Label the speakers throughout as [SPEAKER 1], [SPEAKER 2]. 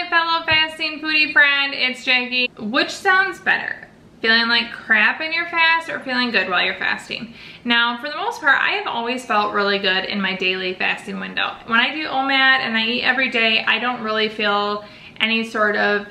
[SPEAKER 1] my fellow fasting foodie friend, it's Jackie. Which sounds better? Feeling like crap in your fast or feeling good while you're fasting? Now, for the most part, I have always felt really good in my daily fasting window. When I do OMAD and I eat every day, I don't really feel any sort of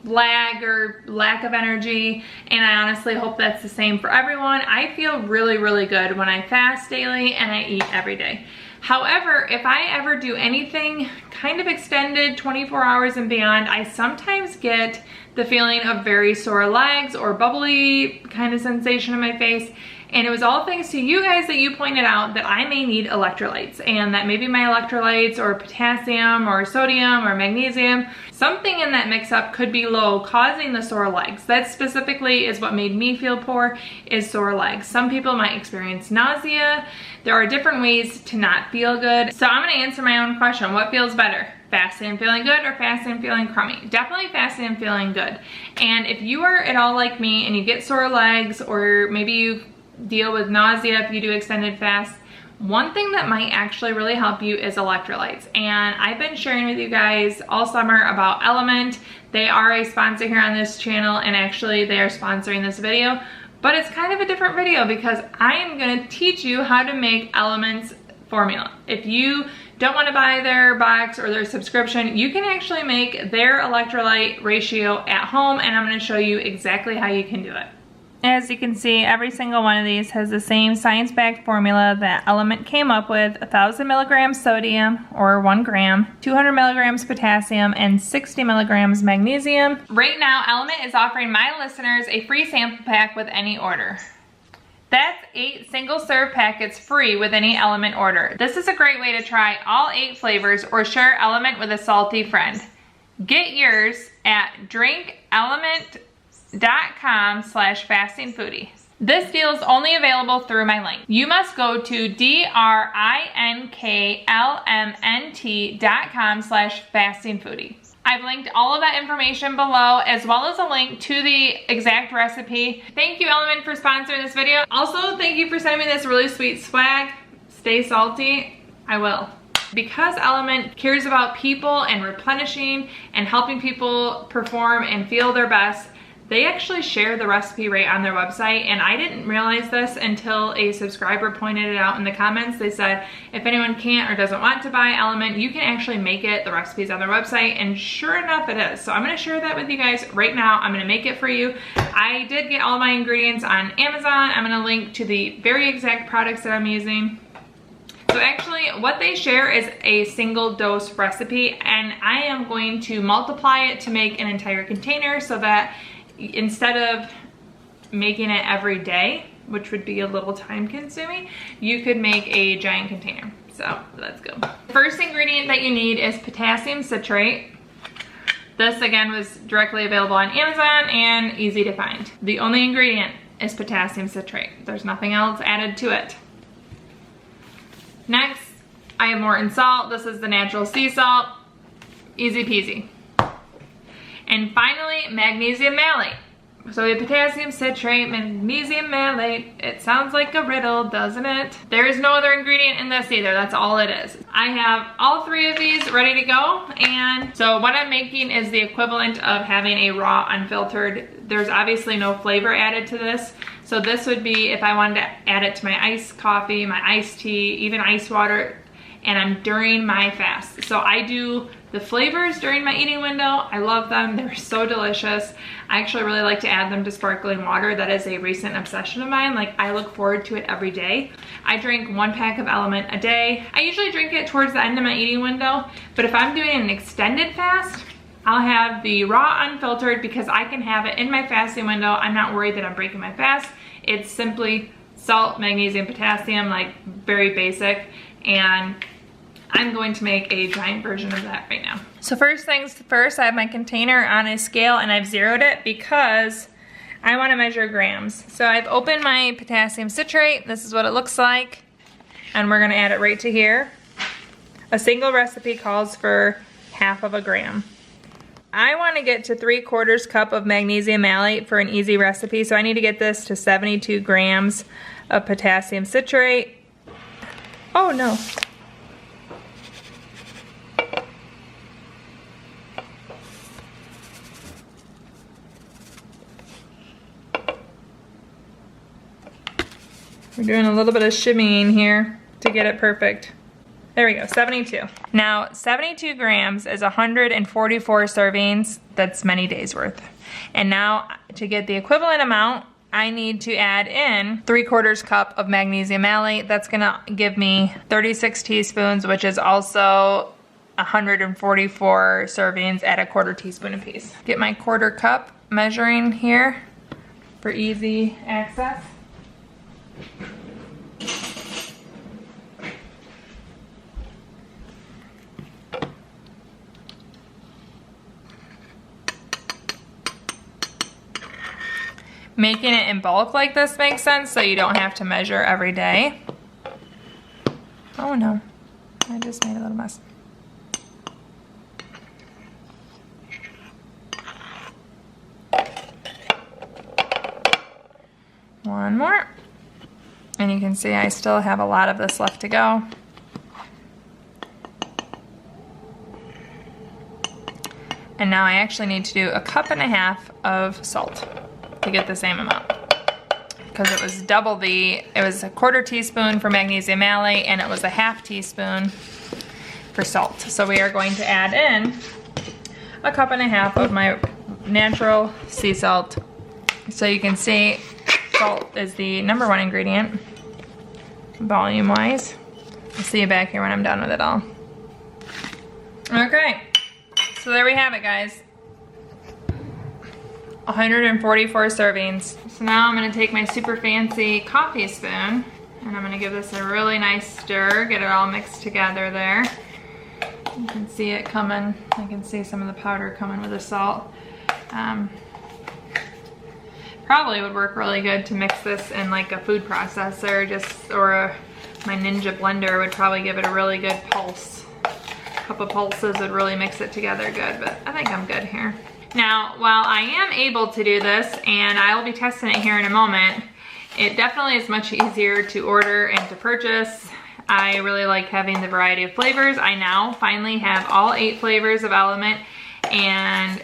[SPEAKER 1] lag or lack of energy, and I honestly hope that's the same for everyone. I feel really, really good when I fast daily and I eat every day. However, if I ever do anything kind of extended, 24 hours and beyond, I sometimes get the feeling of very sore legs or bubbly kind of sensation in my face. And it was all thanks to you guys that you pointed out that I may need electrolytes, and that maybe my electrolytes or potassium or sodium or magnesium, something in that mix-up could be low, causing the sore legs. That specifically is what made me feel poor, is sore legs. Some people might experience nausea. There are different ways to not feel good. So I'm gonna answer my own question. What feels better? Fasting and feeling good or fasting and feeling crummy? Definitely fasting and feeling good. And if you are at all like me and you get sore legs, or maybe you deal with nausea if you do extended fasts, one thing that might actually really help you is electrolytes. And I've been sharing with you guys all summer about Element. They are a sponsor here on this channel, and actually they are sponsoring this video, but it's kind of a different video because I am gonna teach you how to make Element's formula. If you don't want to buy their box or their subscription, you can actually make their electrolyte ratio at home, and I'm going to show you exactly how you can do it. As you can see, every single one of these has the same science-backed formula that Element came up with: 1,000 milligrams sodium, or 1 gram, 200 milligrams potassium, and 60 milligrams magnesium. Right now, Element is offering my listeners a free sample pack with any order. That's 8 single-serve packets free with any Element order. This is a great way to try all 8 flavors or share Element with a salty friend. Get yours at drinkelement.com/fastingfoodie. This deal is only available through my link. You must go to drinklmnt.com/fastingfoodie. I've linked all of that information below, as well as a link to the exact recipe. Thank you, Element, for sponsoring this video. Also, thank you for sending me this really sweet swag. Stay salty. I will. Because Element cares about people and replenishing and helping people perform and feel their best, they actually share the recipe right on their website, and I didn't realize this until a subscriber pointed it out in the comments. They said if anyone can't or doesn't want to buy Element, you can actually make it. The recipe's on their website, and sure enough it is. So I'm going to share that with you guys right now. I'm going to make it for you. I did get all my ingredients on Amazon. I'm going to link to the very exact products that I'm using. So actually what they share is a single dose recipe, and I am going to multiply it to make an entire container, so that instead of making it every day, which would be a little time consuming, you could make a giant container. So let's go. The first ingredient that you need is potassium citrate. This again was directly available on Amazon and easy to find. The only ingredient is potassium citrate. There's nothing else added to it. Next, I have Morton salt. This is the natural sea salt. Easy peasy. And finally, magnesium malate. So we have potassium citrate, magnesium malate. It sounds like a riddle, doesn't it? There is no other ingredient in this either. That's all it is. I have all 3 of these ready to go. And so what I'm making is the equivalent of having a raw unfiltered. There's obviously no flavor added to this. So this would be if I wanted to add it to my iced coffee, my iced tea, even ice water, and I'm during my fast. So I do the flavors during my eating window. I love them. They're so delicious. I actually really like to add them to sparkling water. That is a recent obsession of mine. Like, I look forward to it every day. I drink 1 pack of Element a day. I usually drink it towards the end of my eating window, but if I'm doing an extended fast, I'll have the raw unfiltered because I can have it in my fasting window. I'm not worried that I'm breaking my fast. It's simply salt, magnesium, potassium, like very basic, and I'm going to make a giant version of that right now. So first things first, I have my container on a scale and I've zeroed it because I want to measure grams. So I've opened my potassium citrate. This is what it looks like, and we're going to add it right to here. A single recipe calls for 1/2 gram. I want to get to 3/4 cup of magnesium malate for an easy recipe, so I need to get this to 72 grams of potassium citrate. Oh no. We're doing a little bit of shimmying here to get it perfect. There we go, 72. Now, 72 grams is 144 servings. That's many days worth. And now, to get the equivalent amount, I need to add in 3/4 cup of magnesium malate. That's gonna give me 36 teaspoons, which is also 144 servings at 1/4 teaspoon apiece. Get my 1/4 cup measuring here for easy access. Making it in bulk like this makes sense so you don't have to measure every day. Oh no, I just made a little mess. One more. And you can see I still have a lot of this left to go. And now I actually need to do 1.5 cups of salt to get the same amount. Because it was double it was 1/4 teaspoon for magnesium malate and it was 1/2 teaspoon for salt. So we are going to add in 1.5 cups of my natural sea salt. So you can see salt is the #1 ingredient, volume wise. I'll see you back here when I'm done with it all. Okay, so there we have it, guys. 144 servings. So now I'm gonna take my super fancy coffee spoon and I'm gonna give this a really nice stir, get it all mixed together there. You can see it coming. I can see some of the powder coming with the salt. Probably would work really good to mix this in like a food processor, my Ninja blender would probably give it a really good pulse. A couple pulses would really mix it together good, but I think I'm good here. Now, while I am able to do this, and I will be testing it here in a moment, it definitely is much easier to order and to purchase. I really like having the variety of flavors. I now finally have all 8 flavors of Element, and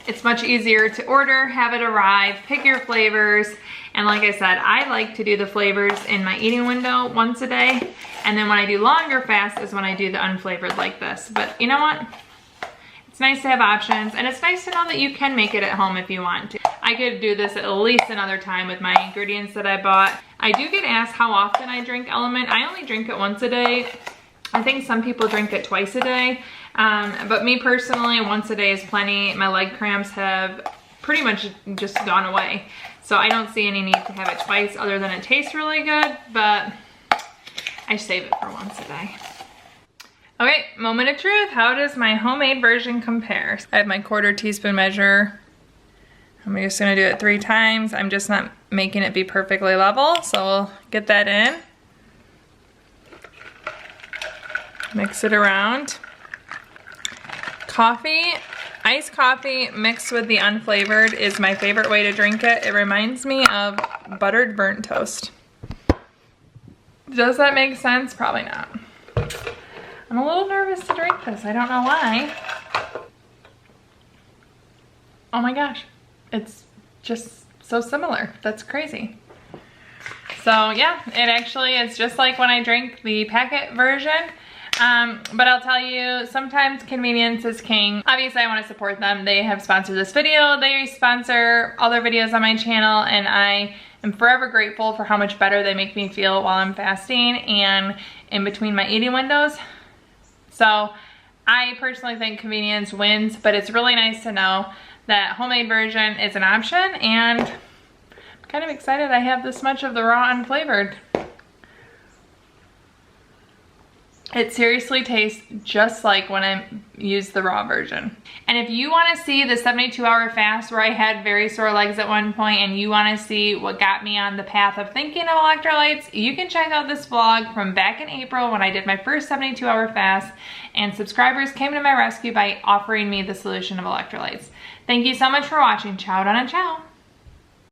[SPEAKER 1] it's much easier to order, have it arrive, pick your flavors, and like I said, I like to do the flavors in my eating window once a day, and then when I do longer fasts is when I do the unflavored like this. But you know what? It's nice to have options, and it's nice to know that you can make it at home if you want to. I could do this at least another time with my ingredients that I bought. I do get asked how often I drink Element. I only drink it once a day. I think some people drink it twice a day, but me personally, once a day is plenty. My leg cramps have pretty much just gone away, so I don't see any need to have it twice other than it tastes really good, but I save it for once a day. Okay, moment of truth. How does my homemade version compare? I have my 1/4 teaspoon measure. I'm just gonna do it 3 times. I'm just not making it be perfectly level, so we'll get that in. Mix it around. Coffee, iced coffee mixed with the unflavored is my favorite way to drink it. It reminds me of buttered burnt toast. Does that make sense? Probably not. I'm a little nervous to drink this. I don't know why. Oh my gosh. It's just so similar. That's crazy. So yeah, it actually is just like when I drink the packet version. But I'll tell you, sometimes convenience is king. Obviously I want to support them. They have sponsored this video. They sponsor other videos on my channel, and I am forever grateful for how much better they make me feel while I'm fasting and in between my eating windows. So I personally think convenience wins, but it's really nice to know that homemade version is an option, and I'm kind of excited I have this much of the raw unflavored. It seriously tastes just like when I use the raw version. And if you want to see the 72-hour fast where I had very sore legs at one point, and you want to see what got me on the path of thinking of electrolytes, you can check out this vlog from back in April when I did my first 72-hour fast, and subscribers came to my rescue by offering me the solution of electrolytes. Thank you so much for watching. Ciao, donna, ciao.